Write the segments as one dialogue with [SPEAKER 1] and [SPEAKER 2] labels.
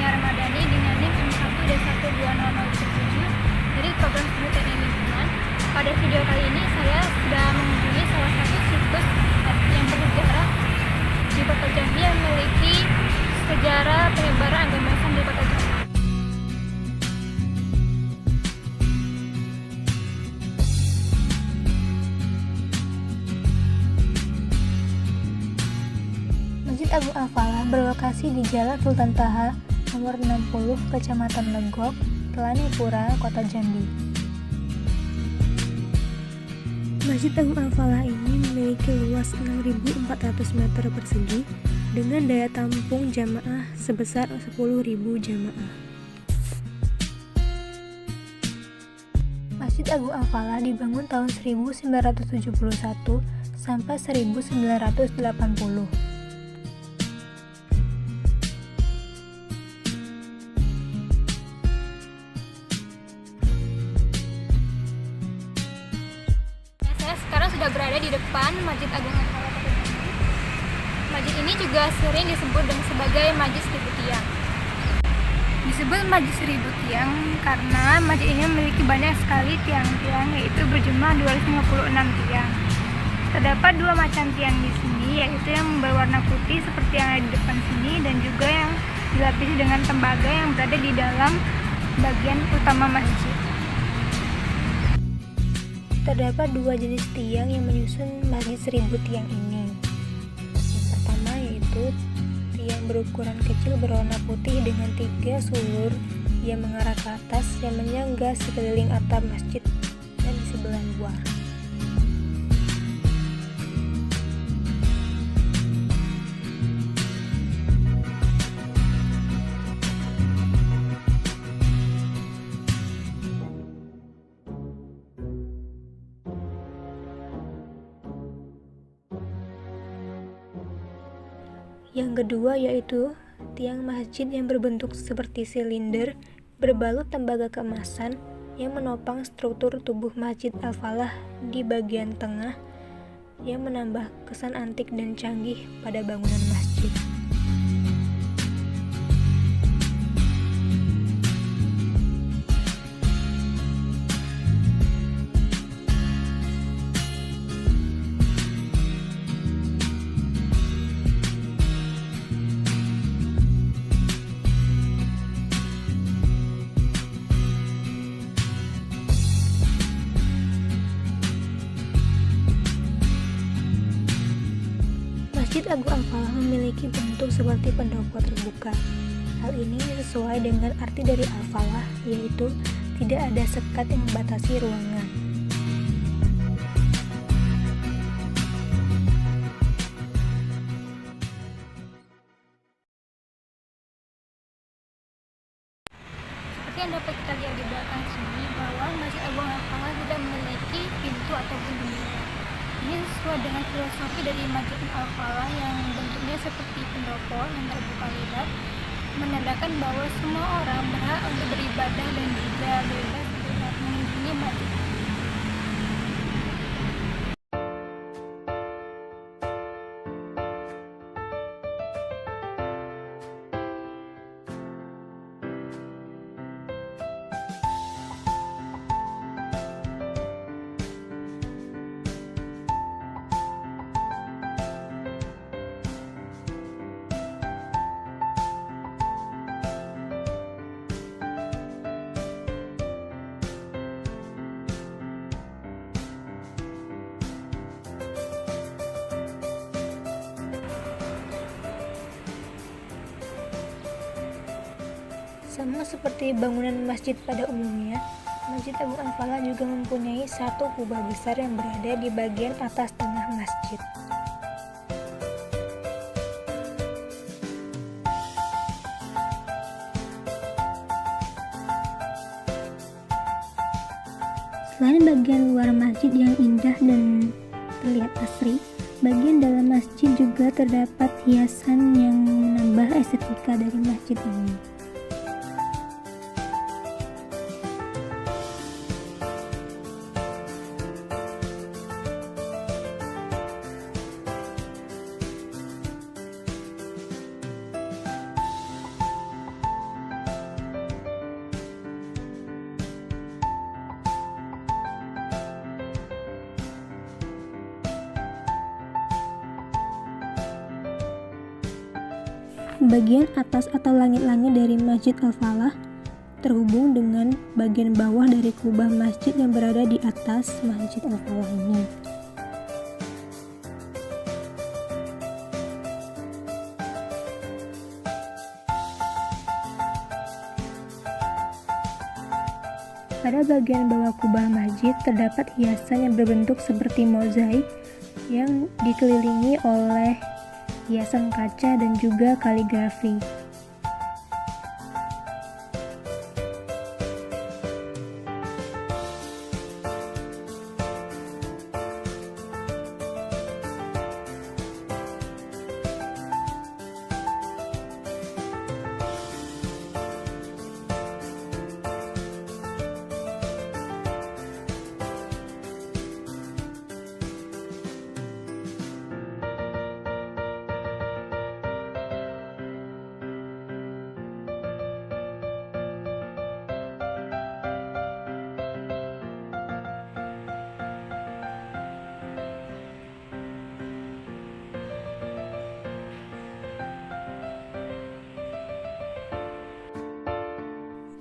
[SPEAKER 1] Nia Ramadhani dengan NIM M1D12007 dari program studi teknik lingkungan. Pada video kali ini saya sudah mengunjungi salah satu situs yang bersejarah di Kota Jambi yang memiliki sejarah penyebaran agama Islam di Kota Jambi. Masjid Agung Al-Falah berlokasi di Jalan Sultan Taha, nomor 60, Kecamatan Legok, Telanipura, Kota Jambi. Masjid Agung Al-Falah ini memiliki luas 6.400 meter persegi dengan daya tampung jamaah sebesar 10.000 jamaah. Masjid Agung Al-Falah dibangun tahun 1971 sampai 1980. Sudah berada di depan Masjid Agung Al-Falah Kota Jambi. Masjid ini juga sering disebut sebagai Masjid Seribu Tiang. Disebut Masjid Seribu Tiang karena masjid ini memiliki banyak sekali tiang-tiang, yaitu berjumlah 256 tiang. Terdapat dua macam tiang di sini, yaitu yang berwarna putih seperti yang ada di depan sini dan juga yang dilapisi dengan tembaga yang berada di dalam bagian utama masjid. Terdapat dua jenis tiang yang menyusun Masjid Seribu Tiang ini. Yang pertama yaitu tiang berukuran kecil berwarna putih dengan 3 sulur yang mengarah ke atas yang menyangga sekeliling atap masjid dan di sebelah luar. Yang kedua yaitu tiang masjid yang berbentuk seperti silinder berbalut tembaga keemasan yang menopang struktur tubuh Masjid Al-Falah di bagian tengah yang menambah kesan antik dan canggih pada bangunan masjid. Masjid Agung Al-Falah memiliki bentuk seperti pendopo terbuka. Hal ini sesuai dengan arti dari Al-Falah, yaitu tidak ada sekat yang membatasi ruangan. Seperti yang dapat kita lihat di belakang sini, bahwa Masjid Agung Al-Falah tidak memiliki pintu ataupun jendela. Ini sesuai dengan filosofi dari Masjid Al-Falah yang bentuknya seperti pendopo yang terbuka lebar, menandakan bahwa semua orang berhak untuk beribadah dan juga bebas untuk mengunjungi masjid. Sama seperti bangunan masjid pada umumnya, Masjid Agung Al-Falah juga mempunyai satu kubah besar yang berada di bagian atas tengah masjid. Selain bagian luar masjid yang indah dan terlihat asri, bagian dalam masjid juga terdapat hiasan yang menambah estetika dari masjid ini.
[SPEAKER 2] bagian atas atau langit-langit dari Masjid Al-Falah terhubung dengan bagian bawah dari kubah masjid yang berada di atas Masjid Al-Falah ini. Pada bagian bawah kubah masjid terdapat hiasan yang berbentuk seperti mozaik yang dikelilingi oleh hiasan kaca dan juga kaligrafi.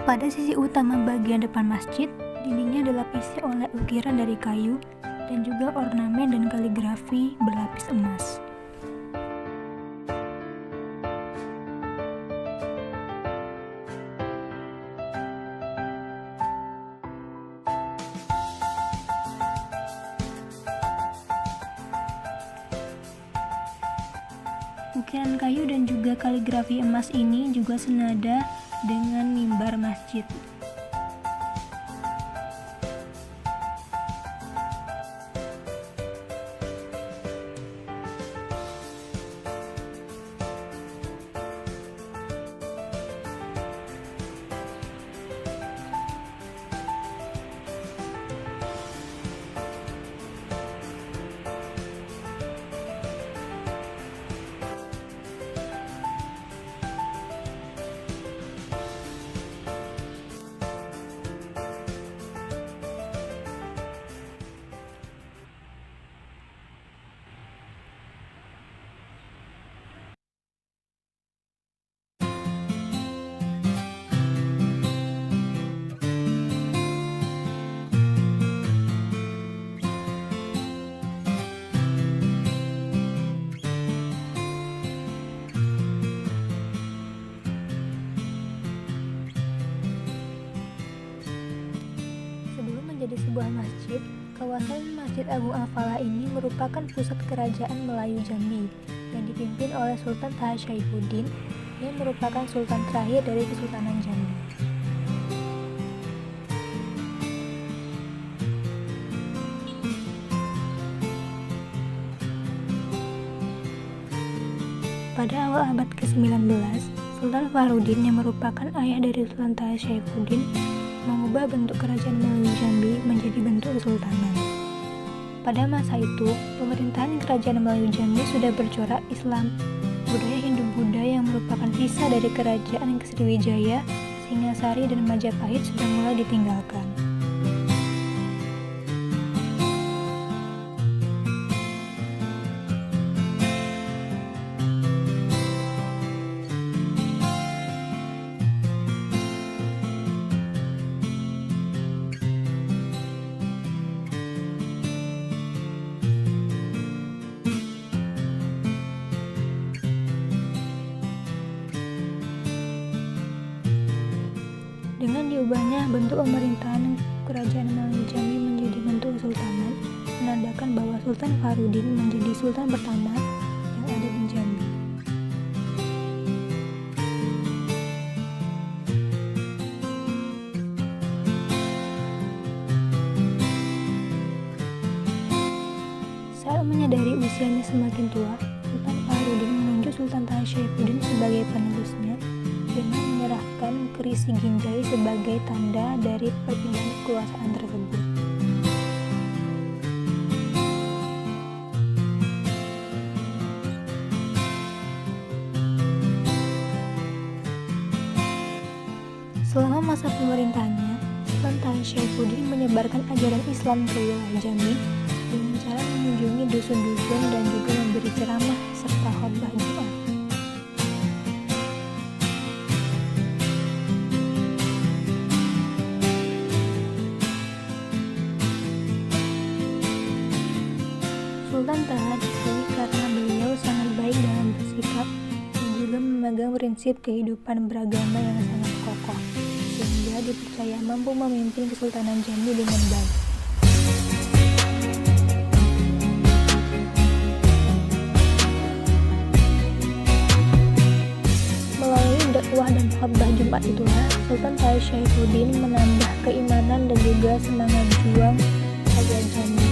[SPEAKER 2] Pada sisi utama bagian depan masjid, dindingnya dilapisi oleh ukiran dari kayu dan juga ornamen dan kaligrafi berlapis emas. Ukiran kayu dan juga kaligrafi emas ini juga senada dengan mimbar masjid. Menjadi sebuah masjid, kawasan Masjid Agung Al-Falah ini merupakan pusat kerajaan Melayu Jambi yang dipimpin oleh Sultan Taha Syaifuddin yang merupakan sultan terakhir dari Kesultanan Jambi. Pada awal abad ke-19, Sultan Fahruddin yang merupakan ayah dari Sultan Taha Syaifuddin mengubah bentuk kerajaan Melayu Jambi menjadi bentuk kesultanan. Pada masa itu, pemerintahan kerajaan Melayu Jambi sudah bercorak Islam, budaya Hindu-Buddha yang merupakan sisa dari kerajaan Sriwijaya, Singasari dan Majapahit sudah mulai ditinggalkan. Dengan diubahnya bentuk pemerintahan kerajaan Melayu Jambi menjadi bentuk kesultanan, menandakan bahwa Sultan Fahruddin menjadi sultan pertama yang ada di Jambi. Saat menyadari usianya semakin tua, Sultan Fahruddin menunjuk Sultan Taha Syaifuddin sebagai penerusnya dengan menyerahkan keris Ginjai sebagai tanda dari perpindahan kekuasaan tersebut. Selama masa pemerintahannya, Sultan Taha Syaifuddin menyebarkan ajaran Islam ke wilayah Jambi dengan cara mengunjungi dusun-dusun dan juga memberi ceramah serta khotbah Jumat. memegang prinsip kehidupan beragama yang sangat kokoh, sehingga dipercaya mampu memimpin Kesultanan Jambi dengan baik. Melalui dakwah dan khotbah Jumat itulah, Sultan Taha Syaifuddin menambah keimanan dan juga semangat juang rakyat Jambi,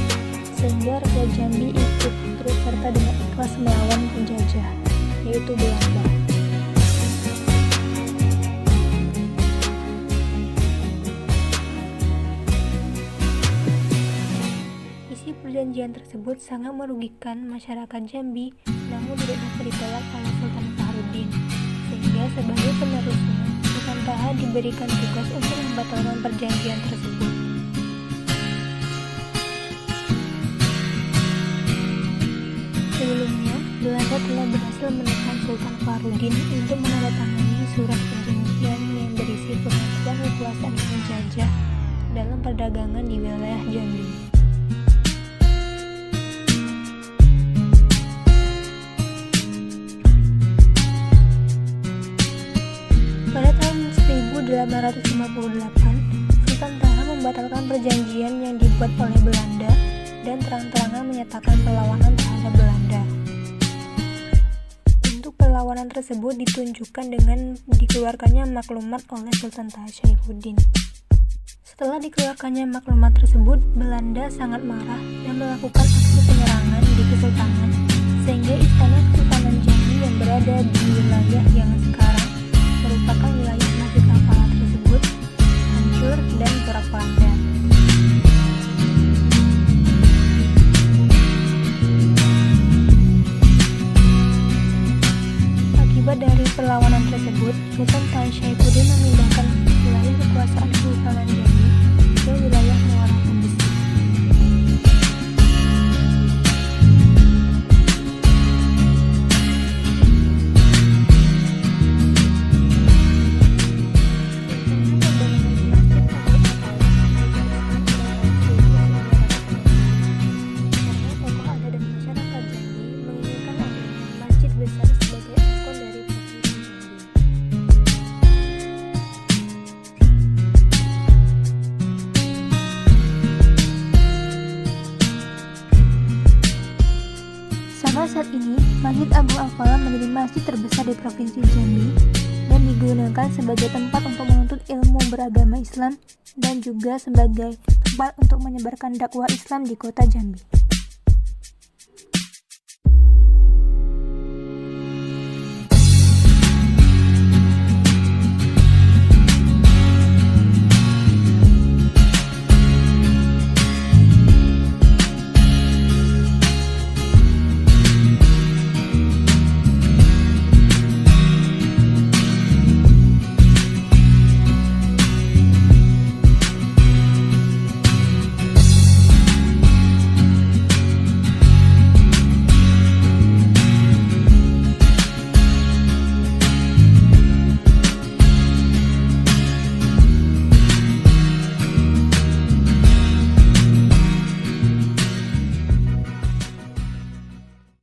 [SPEAKER 2] sehingga rakyat Jambi ikut turut serta dengan ikhlas melawan penjajah, yaitu Belanda. Isi perjanjian tersebut sangat merugikan masyarakat Jambi, namun tidak dapat ditolak oleh Sultan Fahrudin, sehingga sebagai penerusnya, Sultan Taha diberikan tugas untuk membatalkan perjanjian tersebut. Sebelumnya, Belanda telah berhasil menekan Sultan Fahrudin untuk menandatangani surat perjanjian yang berisi pengakuan kekuasaan penjajah dalam perdagangan di wilayah Jambi. Pada tahun 1858, Sultan Taha membatalkan perjanjian yang dibuat oleh Belanda dan terang-terangan menyatakan perlawanan terhadap Belanda. Untuk perlawanan tersebut ditunjukkan dengan dikeluarkannya maklumat oleh Sultan Taha Syaifuddin. Setelah dikeluarkannya maklumat tersebut, Belanda sangat marah dan melakukan aksi penyerangan di Kesultanan, sehingga istana Kesultanan Jambi yang berada di wilayah yang sekarang merupakan wilayah Masjid Al-Falah tersebut hancur dan porak-poranda. Akibat dari perlawanan tersebut, Sultan Taha Syaifuddin memindahkan wilayah kekuasaan Kesultanan Jambi ke wilayah Muara Besi. Sampai saat ini, Masjid Agung Al-Falah menjadi masjid terbesar di Provinsi Jambi dan digunakan sebagai tempat untuk menuntut ilmu beragama Islam dan juga sebagai tempat untuk menyebarkan dakwah Islam di kota Jambi.